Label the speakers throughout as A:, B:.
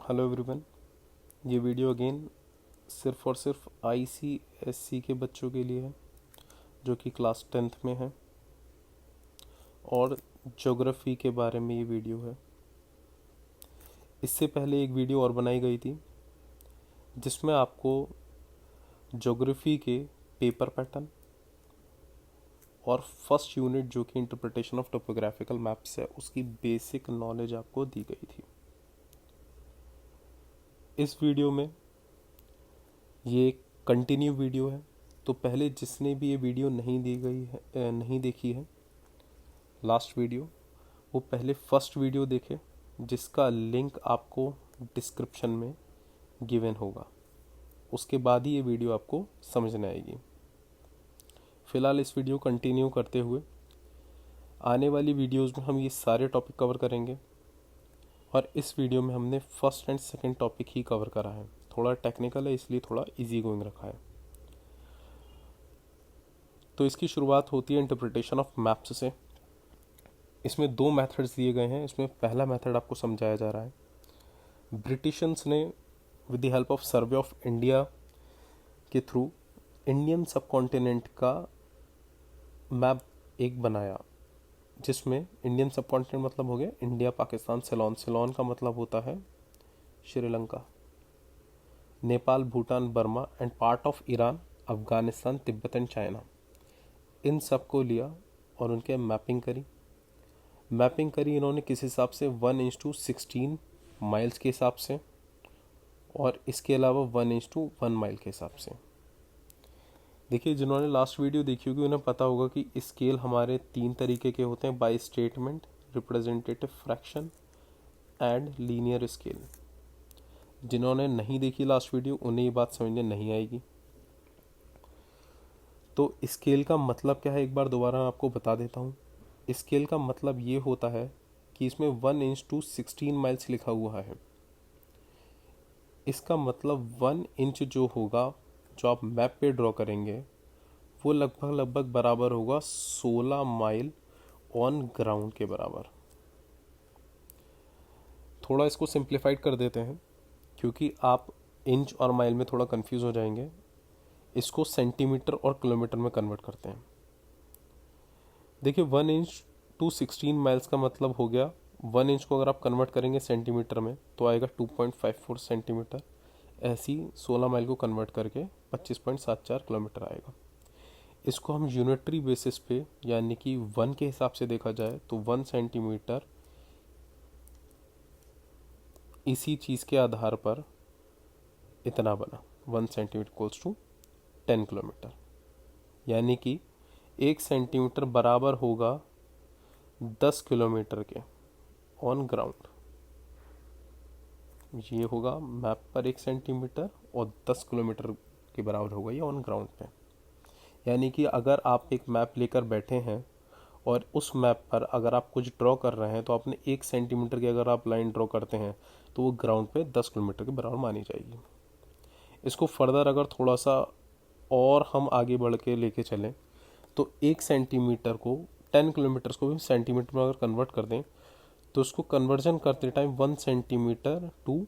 A: Hello everyone. ये video again सिर्फ़ और सिर्फ ICSC के बच्चों के लिए है जो कि क्लास 10th में है और ज्योग्राफी के बारे में ये वीडियो है। इससे पहले एक वीडियो और बनाई गई थी जिसमें आपको ज्योग्राफी के पेपर पैटर्न और फर्स्ट यूनिट जो कि इंटरप्रिटेशन ऑफ टोपोग्राफिकल मैप्स है उसकी बेसिक नॉलेज आपको दी गई थी। इस वीडियो में ये एक कंटिन्यू वीडियो है, तो पहले जिसने भी ये वीडियो नहीं देखी है लास्ट वीडियो, वो पहले फर्स्ट वीडियो देखे जिसका लिंक आपको डिस्क्रिप्शन में गिवन होगा। उसके बाद ही ये वीडियो आपको समझ में आएगी। फ़िलहाल इस वीडियो कंटिन्यू करते हुए आने वाली वीडियोस में हम ये सारे टॉपिक कवर करेंगे और इस वीडियो में हमने first and second topic he cover करा है। थोड़ा टेक्निकल है इसलिए थोड़ा इजी गोइंग रखा है। तो इसकी शुरुआत होती है इंटरप्रिटेशन ऑफ मैप्स से। इसमें दो मेथड्स दिए गए हैं। इसमें पहला मेथड आपको समझाया जा रहा है। ब्रिटिशर्स ने with the help of survey of India के थ्रू इंडियन सब कॉन्टिनेंट का मैप एक बनाया, जिसमें इंडियन सब कॉन्टिनेंट मतलब हो गया इंडिया, पाकिस्तान, सिलोन। सिलोन का मतलब होता है Sri Lanka, Nepal, Bhutan, Burma and part of Iran, Afghanistan, Tibet and China. इन सब को लिया और उनके मैपिंग करी इन्होंने किस हिसाब से 1:16 माइल्स के हिसाब से और इसके अलावा 1:1 माइल के हिसाब से। देखिए, जिन्होंने लास्ट वीडियो देखी होगी उन्हें पता होगा कि स्केल हमारे 3 तरीके के होते हैं: by statement, representative fraction and linear scale. जिन्होंने नहीं देखी लास्ट वीडियो उन्हें ये बात समझने नहीं आएगी। तो स्केल का मतलब क्या है एक बार दोबारा आपको बता देता हूँ। स्केल का मतलब ये होता है कि इसमें 1:16 माइल्स लिखा हुआ है। इसका मतलब 1 इंच जो होगा, जो आप मैप पे ड्रॉ करेंगे, वो लगभग बराबर होगा 16 माइल ऑन ग्राउंड के बराबर। थोड़ा इसको सिंप्लीफाइड कर देते हैं क्योंकि आप इंच और माइल में थोड़ा कंफ्यूज हो जाएंगे। इसको सेंटीमीटर और किलोमीटर में कन्वर्ट करते हैं। देखिए, 1:16 माइल्स का मतलब हो गया, 1 इंच को अगर आप कन्वर्ट करेंगे सेंटीमीटर में तो आएगा 2.54 सेंटीमीटर। ऐसी 16 माइल को कन्वर्ट करके 25.74 किलोमीटर आएगा। इसको हम यूनिटरी बेसिस पे यानी कि 1 के हिसाब से देखा जाए तो 1 सेंटीमीटर इसी चीज़ के आधार पर इतना बना, 1 सेंटीमीटर इक्वल्स टू 10 किलोमीटर। यानी कि 1 सेंटीमीटर बराबर होगा 10 किलोमीटर के ऑन ग्राउंड। ये होगा मैप पर 1 सेंटीमीटर और 10 किलोमीटर के बराबर होगा ये ऑन ग्राउंड पे। यानी कि अगर आप एक मैप लेकर बैठे हैं और उस मैप पर अगर आप कुछ ड्रॉ कर रहे हैं तो आपने 1 सेंटीमीटर की अगर आप लाइन ड्रॉ करते हैं तो वो ग्राउंड पे 10 किलोमीटर के बराबर मानी जाएगी। इसको फर्दर अगर थोड़ा सा और हम आगे बढ़ के लेके चलें तो 1 सेंटीमीटर को 10 किलोमीटर को भी सेंटीमीटर में अगर कन्वर्ट कर दें तो उसको कन्वर्जन करते time 1 centimetre to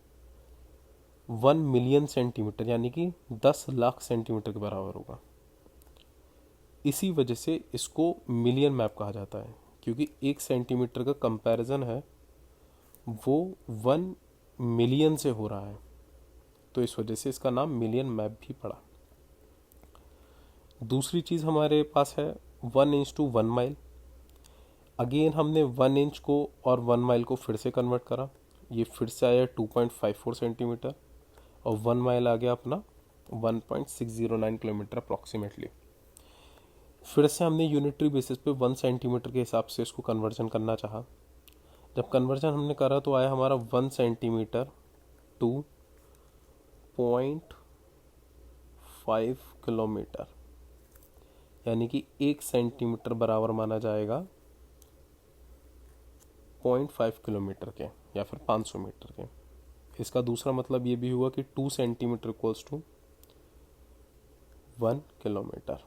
A: 1 million centimetre यानी कि 10 लाख सेंटीमीटर के बराबर होगा। इसी वजह से इसको मिलियन मैप कहा जाता है, क्योंकि 1 सेंटीमीटर का कंपैरिजन है वो 1 मिलियन से हो रहा है, तो इस वजह से इसका नाम मिलियन मैप भी पड़ा। दूसरी चीज़ हमारे पास है 1:1 माइल। अगेन हमने 1 इंच को और 1 माइल को फिर से कन्वर्ट करा। ये फिर से आया 2.54 सेंटीमीटर और 1 माइल आ गया अपना 1.609 किलोमीटर अप्रॉक्सीमेटली। फिर से हमने यूनिटरी बेसिस पे 1 सेंटीमीटर के हिसाब से इसको कन्वर्जन करना चाहा। जब कन्वर्जन हमने करा तो आया हमारा 1 सेंटीमीटर टू 0.5 किलोमीटर, यानी कि 1 सेंटीमीटर बराबर माना जाएगा 0.5 किलोमीटर के या फिर 500 मीटर के। इसका दूसरा मतलब ये भी हुआ कि 2 सेंटीमीटर इक्वल्स टू 1 किलोमीटर।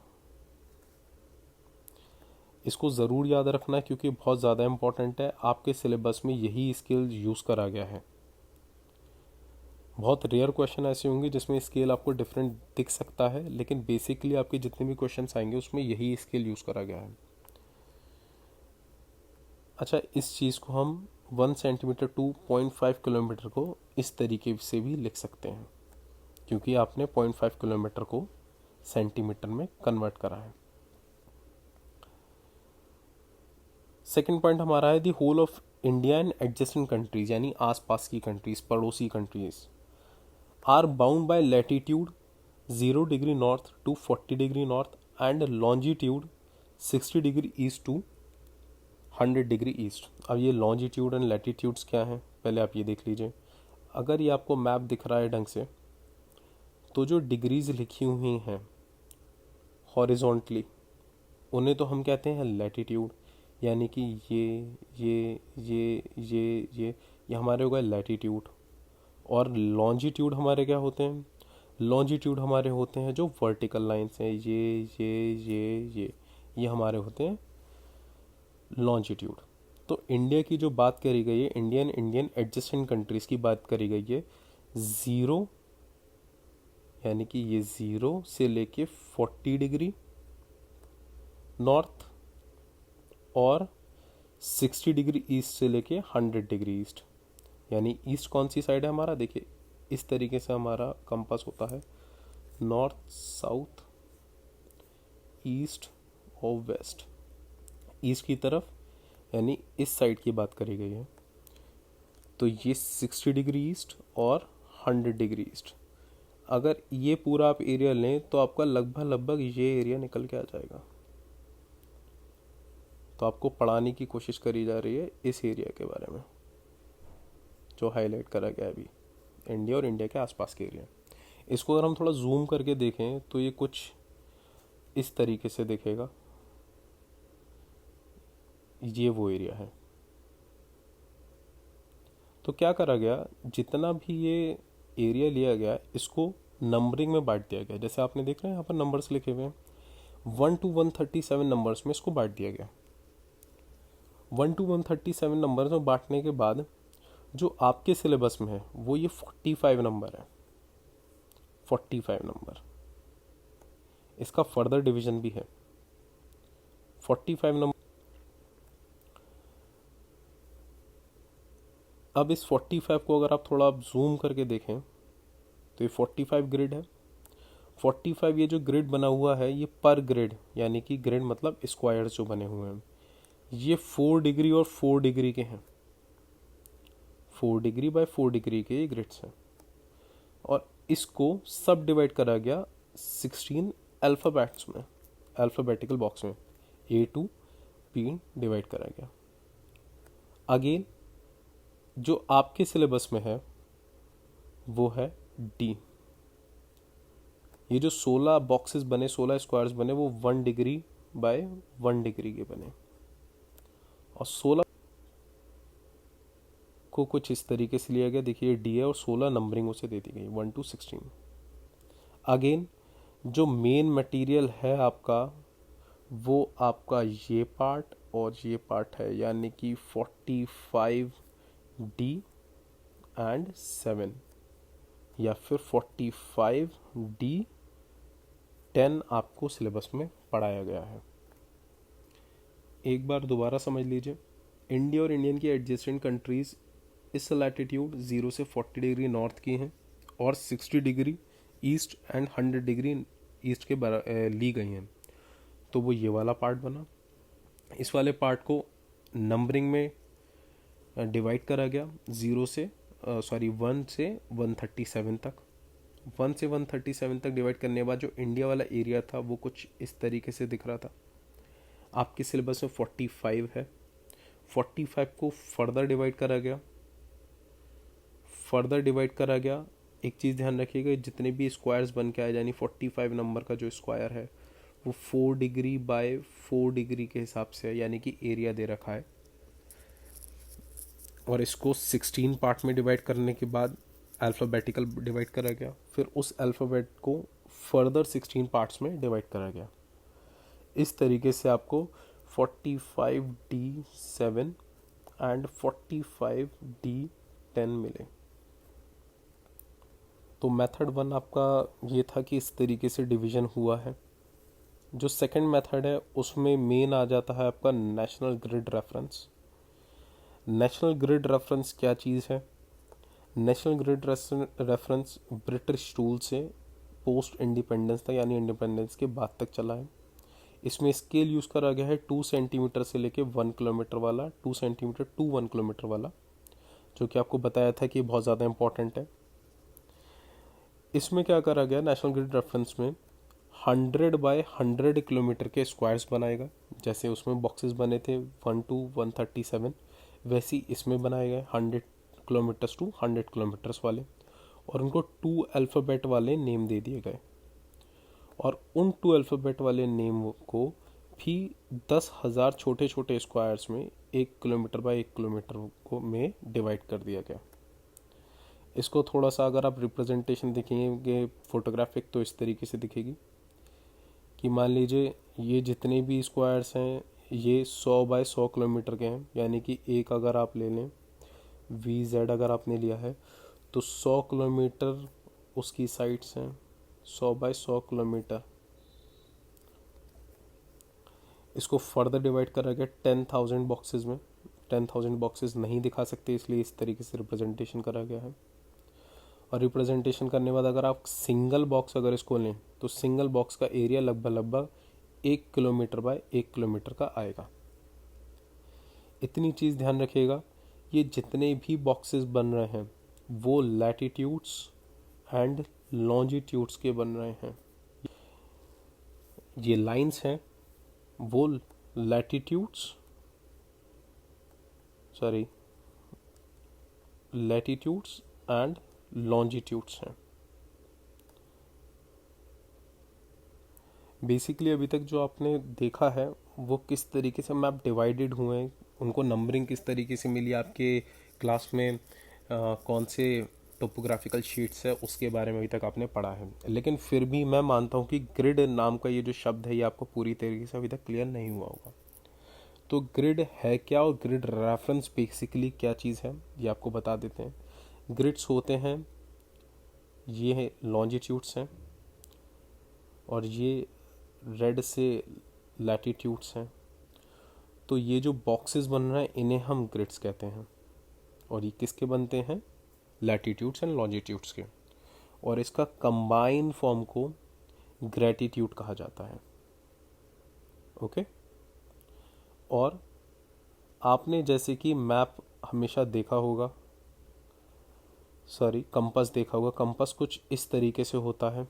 A: इसको ज़रूर याद रखना क्योंकि बहुत ज़्यादा इंपॉर्टेंट है। आपके सिलेबस में यही स्किल यूज़ करा गया है। बहुत रेयर क्वेश्चन ऐसे होंगे जिसमें स्केल आपको डिफरेंट दिख सकता है, लेकिन बेसिकली आपके जितने भी क्वेश्चन आएंगे उसमें यही स्केल यूज़ करा गया है। अच्छा, इस चीज़ को हम 1 सेंटीमीटर टू 0.5 किलोमीटर को इस तरीके से भी लिख सकते हैं, क्योंकि आपने 0.5 किलोमीटर को सेंटीमीटर में कन्वर्ट करा है। सेकेंड पॉइंट हमारा है the whole of India and adjacent countries, यानी आसपास की कंट्रीज, पड़ोसी countries, are bound by latitude 0 degree north to 40 degree north and longitude 60 degree east to 100 degree east. अब ये लॉन्जिट्यूड एंड लैटिट्यूड्स क्या हैं, पहले आप ये देख लीजिए। अगर ये आपको मैप दिख रहा है ढंग से, तो जो डिग्रीज लिखी हुई हैं हॉरिजॉन्टली, उन्हें तो हम कहते हैं लैटिट्यूड, यानी कि ये हमारे हो गए लैटिट्यूड। और लॉन्जिट्यूड हमारे क्या होते हैं, लॉन्जिट्यूड हमारे होते हैं जो वर्टिकल लाइंस हैं, ये हमारे होते हैं लॉन्जिट्यूड। तो इंडिया की जो बात करी गई है, इंडियन एडजेसेंट कंट्रीज की बात करी गई है, ज़ीरो यानी कि ये 0 से लेके 40 डिग्री नॉर्थ और 60 डिग्री ईस्ट से लेके 100 डिग्री ईस्ट। यानी ईस्ट कौन सी साइड है हमारा, देखिए इस तरीके से हमारा कंपास होता है, नॉर्थ साउथ ईस्ट और वेस्ट। ईस्ट की तरफ यानी इस साइड की बात करी गई है, तो ये 60 डिग्री ईस्ट और 100 डिग्री ईस्ट। अगर ये पूरा आप एरिया लें तो आपका लगभग ये एरिया निकल के आ जाएगा। तो आपको पढ़ाने की कोशिश करी जा रही है इस एरिया के बारे में जो हाईलाइट करा गया अभी, इंडिया और इंडिया के आसपास के एरिया। इसको अगर हम थोड़ा जूम करके देखें तो ये कुछ इस तरीके से दिखेगा, ये वो एरिया है। तो क्या करा गया, जितना भी ये एरिया लिया गया इसको नंबरिंग में बांट दिया गया। जैसे आपने देख रहे हैं यहाँ पर नंबर्स लिखे हुए हैं, 1 to 137 नंबर्स में इसको बांट दिया गया। 1 to 137 नंबर्स में बांटने के बाद जो आपके सिलेबस में है वो ये 45 नंबर है, 45 नंबर। इसका फर्दर डिवीजन भी है 45 नंबर। अब इस 45 को अगर आप थोड़ा जूम करके देखें तो ये 45 ग्रिड है। 45 ये जो ग्रिड बना हुआ है ये पर ग्रिड, यानी कि ग्रिड मतलब स्क्वायर्स जो बने हुए हैं, ये 4 डिग्री और 4 डिग्री के हैं, 4 डिग्री बाय 4 डिग्री के ये ग्रिड्स हैं। और इसको सब डिवाइड करा गया 16 अल्फ़ाबेट्स में, अल्फ़ाबेटिकल बॉक्स में, A to P डिवाइड करा गया। अगेन जो आपके सिलेबस में है वो है D। ये जो 16 बॉक्सेस बने, 16 स्क्वायर्स बने, वो 1 डिग्री बाय 1 डिग्री के बने। और 16 को कुछ इस तरीके से लिया गया, देखिए डी है और 16 नंबरिंग उसे दे दी गई 1 to 16। अगेन जो मेन मटेरियल है आपका वो आपका ये पार्ट और ये पार्ट है, यानी कि 45D एंड 7, या फिर 45D10 आपको सिलेबस में पढ़ाया गया है। एक बार दोबारा समझ लीजिए, इंडिया और इंडियन की एडजेसेंट कंट्रीज इस लैटिट्यूड 0 से 40 डिग्री नॉर्थ की हैं और 60 degree east and 100 degree east के ली गई हैं। तो वो ये वाला पार्ट बना। इस वाले पार्ट को नंबरिंग में डिवाइड करा गया 1 से 137 तक। 1 से 137 तक डिवाइड करने के बाद जो इंडिया वाला एरिया था वो कुछ इस तरीके से दिख रहा था। आपके सिलेबस में 45 है, 45 को फर्दर डिवाइड करा गया, एक चीज़ ध्यान रखिएगा, जितने भी स्क्वायर्स बन के आए, यानी 45 नंबर का जो स्क्वायर है वो 4 डिग्री बाय 4 डिग्री के हिसाब से है, यानी कि एरिया दे रखा है। और इसको 16 पार्ट में डिवाइड करने के बाद अल्फ़ाबेटिकल डिवाइड करा गया, फिर उस अल्फ़ाबेट को फर्दर 16 पार्ट्स में डिवाइड करा गया। इस तरीके से आपको 45D7 एंड 45D10 मिले। तो मेथड वन आपका ये था कि इस तरीके से डिवीजन हुआ है। जो सेकंड मेथड है उसमें मेन आ जाता है आपका national grid reference. National grid reference क्या चीज़ है? National grid reference British rule से पोस्ट इंडिपेंडेंस तक यानी इंडिपेंडेंस के बाद तक चला है। इसमें स्केल यूज़ करा गया है 2 सेंटीमीटर से लेके 1 किलोमीटर वाला, 2 सेंटीमीटर टू 1 किलोमीटर वाला, जो कि आपको बताया था कि बहुत ज़्यादा इंपॉर्टेंट है। इसमें क्या करा गया नेशनल ग्रिड रेफरेंस में 100 बाय 100 किलोमीटर के स्क्वायर्स बनाएगा। जैसे उसमें बॉक्सेस बने थे 1 to 137, वैसे ही इसमें बनाए गए 100 किलोमीटर्स टू 100 किलोमीटर्स वाले, और उनको 2 अल्फ़ाबेट वाले नेम दे दिए गए। और उन 2 अल्फ़ाबेट वाले नेम को भी 10,000 छोटे छोटे स्क्वायर्स में 1 किलोमीटर बाय 1 किलोमीटर को में डिवाइड कर दिया गया। इसको थोड़ा सा अगर आप रिप्रेजेंटेशन देखेंगे फोटोग्राफिक तो इस तरीके से दिखेगी कि मान लीजिए ये जितने भी स्क्वायर्स हैं ये 100 बाय 100 किलोमीटर के हैं, यानी कि एक अगर आप ले लें VZ अगर आपने लिया है तो 100 किलोमीटर उसकी साइड्स हैं, 100 बाय 100 किलोमीटर। इसको फर्दर डिवाइड करा गया 10,000 बॉक्सेस में। 10,000 बॉक्सेस नहीं दिखा सकते इसलिए इस तरीके से रिप्रेजेंटेशन करा गया है। और रिप्रेजेंटेशन करने के बाद अगर आप सिंगल बॉक्स अगर इसको लें तो सिंगल बॉक्स का एरिया लगभग 1 किलोमीटर बाय 1 किलोमीटर का आएगा। इतनी चीज़ ध्यान रखिएगा, ये जितने भी बॉक्सेस बन रहे हैं वो लैटिट्यूड्स एंड लॉन्जिट्यूड्स के बन रहे हैं। ये लाइंस हैं वो लैटिट्यूड्स एंड लॉन्जिट्यूड्स हैं। बेसिकली अभी तक जो आपने देखा है वो किस तरीके से मैप डिवाइडेड हुए हैं, उनको नंबरिंग किस तरीके से मिली आपके क्लास में, कौन से टोपोग्राफिकल शीट्स है उसके बारे में अभी तक आपने पढ़ा है। लेकिन फिर भी मैं मानता हूँ कि ग्रिड नाम का ये जो शब्द है ये आपको पूरी तरीके से अभी तक क्लियर नहीं हुआ होगा। तो ग्रिड है क्या और ग्रिड रेफरेंस बेसिकली क्या चीज़ है ये आपको बता देते हैं। ग्रिड्स होते हैं, ये लॉन्जिट्यूड्स हैं और ये रेड से लैटिट्यूड्स हैं। तो ये जो बॉक्सेस बन रहे हैं इन्हें हम ग्रिड्स कहते हैं, और ये किसके बनते हैं? लैटिट्यूड्स एंड लॉन्जिट्यूड्स के। और इसका कंबाइन फॉर्म को ग्रेटिट्यूड कहा जाता है। ओके। और आपने जैसे कि मैप हमेशा देखा होगा, कंपास देखा होगा। कंपास कुछ इस तरीके से होता है।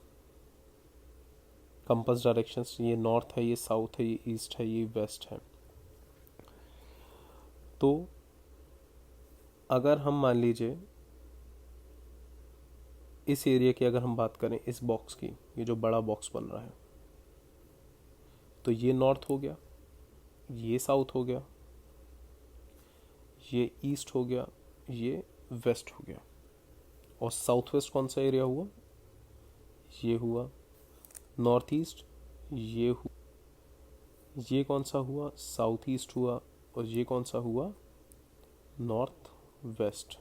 A: कंपास डायरेक्शंस, ये नॉर्थ है, ये साउथ है, ये ईस्ट है, ये वेस्ट है। तो अगर हम मान लीजिए इस एरिया की अगर हम बात करें, इस बॉक्स की, ये जो बड़ा बॉक्स बन रहा है, तो ये नॉर्थ हो गया, ये साउथ हो गया, ये ईस्ट हो गया, ये वेस्ट हो गया। और साउथ वेस्ट कौन सा एरिया हुआ? ये हुआ नॉर्थ ईस्ट, ये कौन सा हुआ? साउथ ईस्ट हुआ। और ये कौन सा हुआ? North west.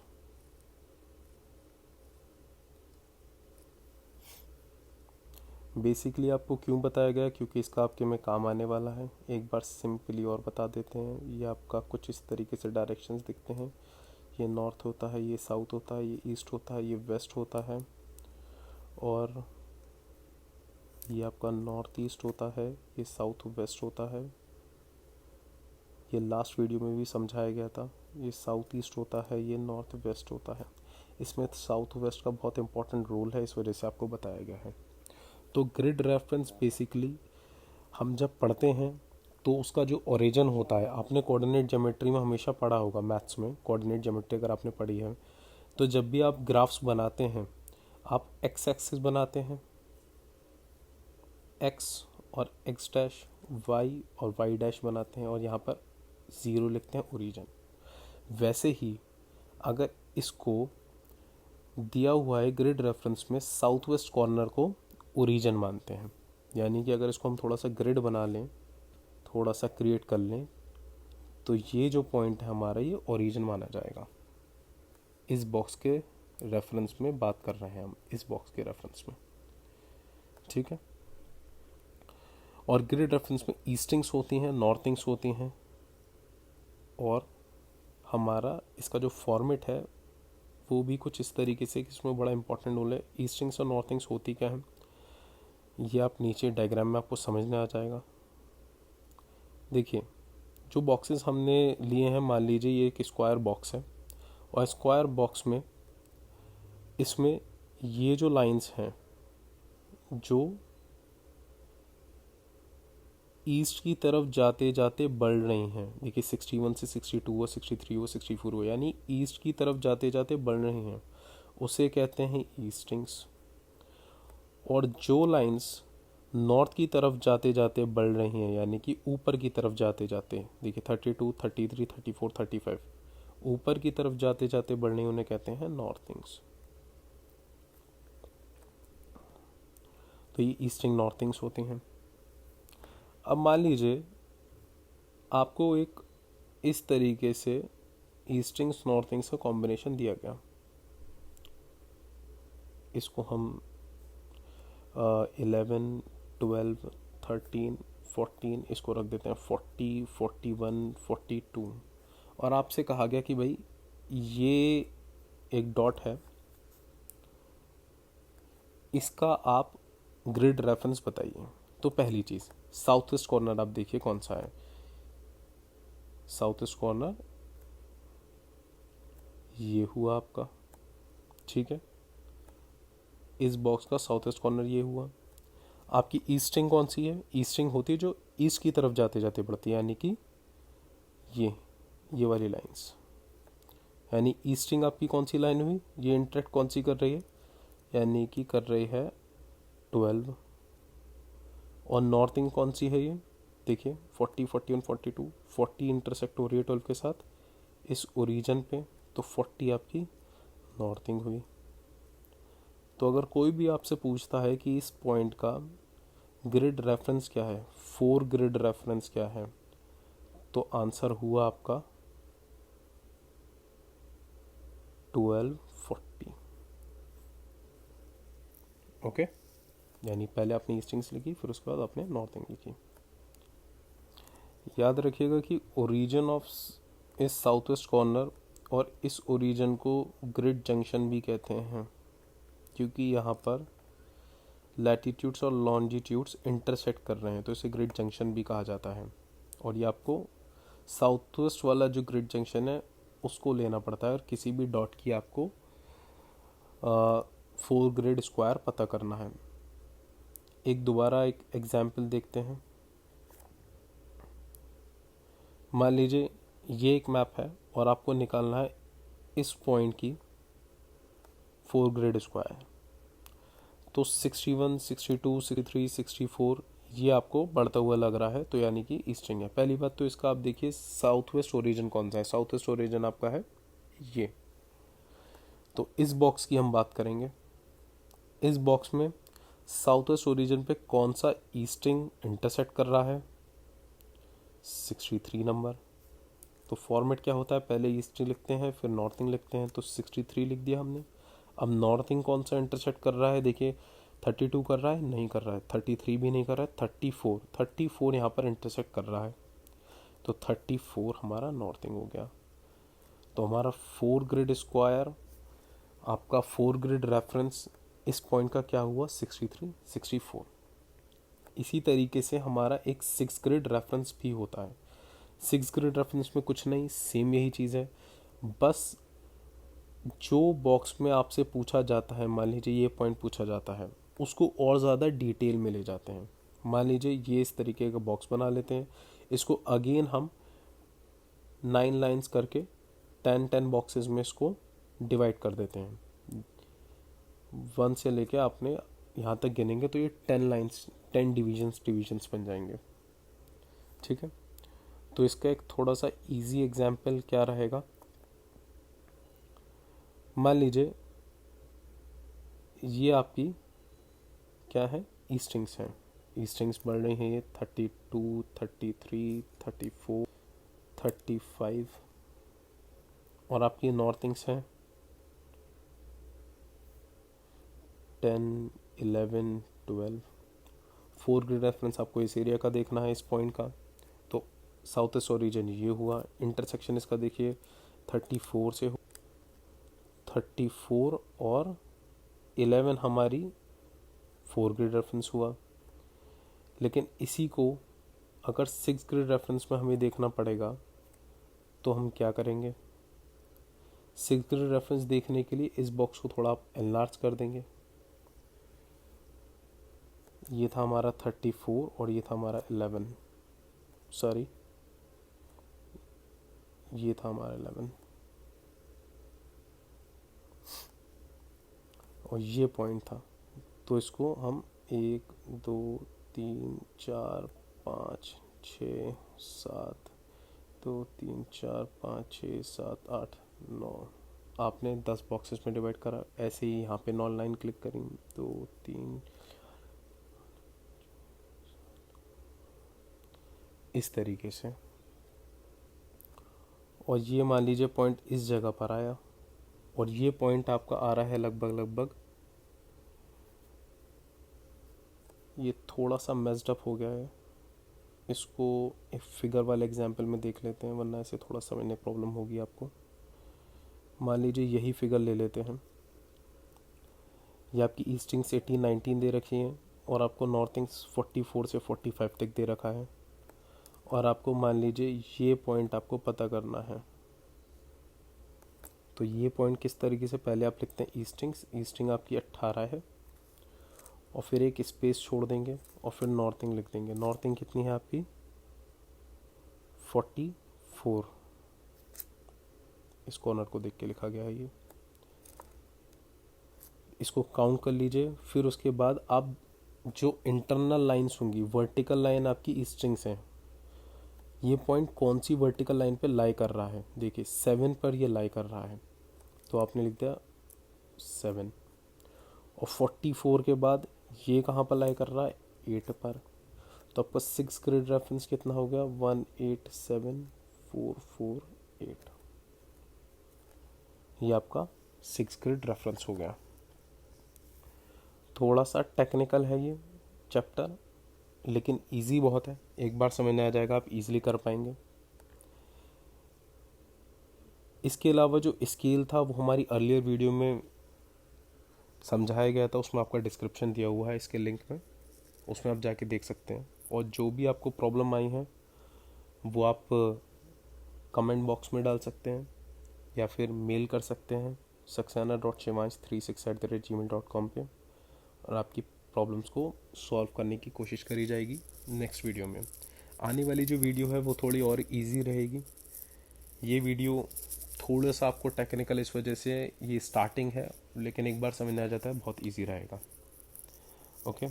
A: बेसिकली आपको क्यों बताया गया? क्योंकि इसका आपके में काम आने वाला है। एक बार सिंपली और बता देते हैं। ये आपका कुछ इस तरीके से डायरेक्शंस दिखते हैं। ये नॉर्थ होता है, ये साउथ होता है, ये ईस्ट होता है, ये वेस्ट होता है, और ये आपका नॉर्थ ईस्ट होता है, ये साउथ वेस्ट होता है। ये लास्ट वीडियो में भी समझाया गया था। ये साउथ ईस्ट होता है, ये नॉर्थ वेस्ट होता है। इसमें साउथ वेस्ट का बहुत इंपॉर्टेंट रोल है, इस वजह से आपको बताया गया है। तो ग्रिड रेफरेंस बेसिकली हम जब पढ़ते हैं तो उसका जो ओरिजिन होता है, आपने कोऑर्डिनेट ज्योमेट्री में हमेशा पढ़ा होगा, मैथ्स में कोऑर्डिनेट ज्योमेट्री अगर आपने पढ़ी है तो जब भी आप ग्राफ्स बनाते हैं आप एक्स एक्सिस बनाते हैं, एक्स और एक्स डैश, वाई और वाई डैश बनाते हैं, और यहाँ पर ज़ीरो लिखते हैं ओरिजिन। वैसे ही अगर इसको दिया हुआ है ग्रिड रेफरेंस में, साउथ वेस्ट कॉर्नर को ओरिजिन मानते हैं। यानी कि अगर इसको हम थोड़ा सा ग्रिड बना लें, थोड़ा सा क्रिएट कर लें, तो ये जो पॉइंट है हमारा, ये ओरिजिन माना जाएगा इस बॉक्स के रेफरेंस में बात कर रहे हैं हम, इस बॉक्स के रेफरेंस में, ठीक है। और ग्रिड रेफरेंस में ईस्टिंग्स होती हैं, नॉर्थिंग्स होती हैं, और हमारा इसका जो फॉर्मेट है वो भी कुछ इस तरीके से कि इसमें बड़ा इंपॉर्टेंट रोल है। ईस्टिंग्स और नॉर्थिंग्स होती क्या है, ये आप नीचे डायग्राम में आपको समझ में आ जाएगा। देखिए, जो बॉक्सेस हमने लिए हैं, मान लीजिए ये एक स्क्वायर बॉक्स है, और स्क्वायर बॉक्स में इसमें ये जो लाइंस हैं जो ईस्ट की तरफ जाते जाते बढ़ रही हैं, देखिए 61 से 62 हो, 63 हो, 64 हो, यानी ईस्ट की तरफ जाते जाते बढ़ रही हैं, उसे कहते हैं ईस्टिंग्स। और जो लाइंस नॉर्थ की तरफ जाते जाते बढ़ रही हैं, यानी कि ऊपर की तरफ जाते जाते, देखिए 32, 33, 34, 35, ऊपर की तरफ जाते जाते बढ़ रही, उन्हें कहते हैं नॉर्थिंग्स। तो ये ईस्टिंग नॉर्थिंग्स होती हैं। अब मान लीजिए आपको एक इस तरीके से ईस्टिंग्स नॉर्थिंग्स का कॉम्बिनेशन दिया गया, इसको हम 11, 12, 13, 14 इसको रख देते हैं, 40, 41, 42, और आपसे कहा गया कि भाई ये एक डॉट है, इसका आप ग्रिड रेफरेंस बताइए। तो पहली चीज़, साउथ ईस्ट कॉर्नर आप देखिए कौन सा है, साउथ ईस्ट कॉर्नर ये हुआ आपका, ठीक है। इस बॉक्स का साउथ ईस्ट कॉर्नर ये हुआ। आपकी ईस्टिंग कौन सी है, ईस्टिंग होती है जो ईस्ट की तरफ जाते जाते बढ़ती है, यानी कि ये वाली लाइंस, यानी ईस्टिंग आपकी कौन सी लाइन हुई, ये इंटरेक्ट कौन सी कर रही है, यानी कि कर रही है 12। और नॉर्थिंग कौन सी है, ये देखिए 40, 41, 42, 40 इंटरसेक्ट हो रही है 12 के साथ इस ओरिजिन पे, तो 40 आपकी नॉर्थिंग हुई। तो अगर कोई भी आपसे पूछता है कि इस पॉइंट का ग्रिड रेफरेंस क्या है, 4 ग्रिड रेफरेंस क्या है, तो आंसर हुआ आपका 1240। ओके, यानी पहले आपने ईस्टिंग्स लिखी, फिर उसके बाद आपने नॉर्थिंग लिखी। याद रखिएगा कि ओरिजिन ऑफ इस साउथ वेस्ट कॉर्नर और इस ओरिजिन को ग्रिड जंक्शन भी कहते हैं, क्योंकि यहाँ पर लैटिट्यूड्स और लॉन्जिट्यूड्स इंटरसेक्ट कर रहे हैं, तो इसे ग्रिड जंक्शन भी कहा जाता है। और ये आपको साउथ वेस्ट वाला जो ग्रिड जंक्शन है उसको लेना पड़ता है, और किसी भी डॉट की आपको 4 ग्रिड स्क्वायर पता करना है। एक दोबारा एक एग्जाम्पल देखते हैं। मान लीजिए ये एक मैप है और आपको निकालना है इस पॉइंट की 4 ग्रिड स्क्वायर, तो 61, 62, 63, 64 ये आपको बढ़ता हुआ लग रहा है, तो यानी कि ईस्टिंग है। पहली बात तो इसका आप देखिए साउथ वेस्ट ओरिजिन कौन सा है, साउथ वेस्ट ओरिजिन आपका है ये। तो इस बॉक्स की हम बात करेंगे, इस बॉक्स में साउथ वेस्ट ओरिजिन पे कौन सा ईस्टिंग इंटरसेक्ट कर रहा है, 63 नंबर। तो फॉर्मेट क्या होता है, पहले ईस्टिंग लिखते हैं फिर नॉर्थिंग लिखते हैं, तो 63 लिख दिया हमने। अब नॉर्थिंग कौन सा इंटरसेक्ट कर रहा है, देखिए 32 कर रहा है, नहीं कर रहा है, 33 भी नहीं कर रहा है, 34 यहाँ पर इंटरसेक्ट कर रहा है, तो 34 हमारा नॉर्थिंग हो गया। तो हमारा 4 ग्रिड स्क्वायर, आपका 4 ग्रिड रेफरेंस इस पॉइंट का क्या हुआ, 63, 64। इसी तरीके से हमारा एक 6 ग्रिड रेफरेंस भी होता है। 6 ग्रिड रेफरेंस में कुछ नहीं, सेम यही चीज़ है, बस जो बॉक्स में आपसे पूछा जाता है, मान लीजिए ये पॉइंट पूछा जाता है, उसको और ज़्यादा डिटेल में ले जाते हैं। मान लीजिए ये इस तरीके का बॉक्स बना लेते हैं, इसको अगेन हम 9 लाइंस करके 10 बॉक्सेस में इसको डिवाइड कर देते हैं। 1 से लेके आपने यहाँ तक गिनेंगे तो ये 10 लाइंस, 10 डिविजन्स बन जाएंगे, ठीक है। तो इसका एक थोड़ा सा इजी एग्जाम्पल क्या रहेगा, मान लीजिए ये आपकी क्या है, ईस्टिंग्स हैं, ईस्टिंग्स बढ़ रही हैं, ये 32, 33, 34, 35, और आपकी नॉर्थिंग्स हैं 10, 11, 12, 4 ग्रिड रेफरेंस आपको इस एरिया का देखना है, इस पॉइंट का। तो साउथ ईस्ट ओरिजिन ये हुआ, इंटरसेक्शन इसका देखिए 34 से 34 और 11 हमारी 4 ग्रिड रेफरेंस हुआ। लेकिन इसी को अगर 6 ग्रिड रेफरेंस में हमें देखना पड़ेगा तो हम क्या करेंगे? 6 ग्रिड रेफरेंस देखने के लिए इस बॉक्स को थोड़ा आप एनलार्ज कर देंगे। ये था हमारा 34 और ये था हमारा 11, सॉरी ये था हमारा 11 और ये पॉइंट था। तो इसको हम 1, 2, 3, 4, 5, 6, 7, 2, 3, 4, 5, 6, 7, 8, 9 आपने 10 बॉक्सेस में डिवाइड करा। ऐसे ही यहाँ पे 9 लाइन क्लिक करी, 2, 3, इस तरीके से। और ये मान लीजिए पॉइंट इस जगह पर आया और ये पॉइंट आपका आ रहा है लगभग ये थोड़ा सा मेस्ड अप हो गया है। इसको एक फिगर वाले एग्जांपल में देख लेते हैं, वरना ऐसे थोड़ा समझने प्रॉब्लम होगी आपको। मान लीजिए यही फिगर ले लेते हैं। ये आपकी ईस्टिंग्स 18, 19 दे रखी हैं और आपको नॉर्थिंग्स 44 से 45 तक दे रखा है। और आपको मान लीजिए ये पॉइंट आपको पता करना है। तो ये पॉइंट किस तरीके से, पहले आप लिखते हैं ईस्टिंग आपकी 18 है और फिर एक स्पेस छोड़ देंगे और फिर नॉर्थिंग लिख देंगे। नॉर्थिंग कितनी है आपकी? 44। इस कॉर्नर को देख के लिखा गया है ये। इसको काउंट कर लीजिए। फिर उसके बाद आप जो इंटरनल लाइंस होंगी, वर्टिकल लाइन आपकी ईस्टिंग्स हैं, ये पॉइंट कौन सी वर्टिकल लाइन पे लाई कर रहा है? देखिए 7 पर ये लाई कर रहा है, तो आपने लिख दिया 7। और 44 के बाद ये कहाँ पर लाई कर रहा है? 8 पर। तो आपका 6 ग्रिड रेफरेंस कितना हो गया? 187448। ये आपका 6 ग्रिड रेफरेंस हो गया। थोड़ा सा टेक्निकल है ये चैप्टर, लेकिन इजी बहुत है। एक बार समझ में आ जाएगा, आप इजीली कर पाएंगे। इसके अलावा जो स्केल था वो हमारी अर्लियर वीडियो में समझाया गया था, उसमें आपका डिस्क्रिप्शन दिया हुआ है इसके लिंक में, उसमें आप जाके देख सकते हैं। और जो भी आपको प्रॉब्लम आई है वो आप कमेंट बॉक्स में डाल सकते हैं या फिर मेल कर सकते हैं saxena.shivansh36@gmail.com पे, और आपकी प्रॉब्लम्स को सॉल्व करने की कोशिश करी जाएगी नेक्स्ट वीडियो में। आने वाली जो वीडियो है वो थोड़ी और इजी रहेगी। ये वीडियो थोड़ा सा आपको टेक्निकल इस वजह से, ये स्टार्टिंग है, लेकिन एक बार समझ में आ जाता है बहुत इजी रहेगा। Okay,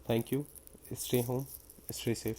A: thank you, stay home, stay safe.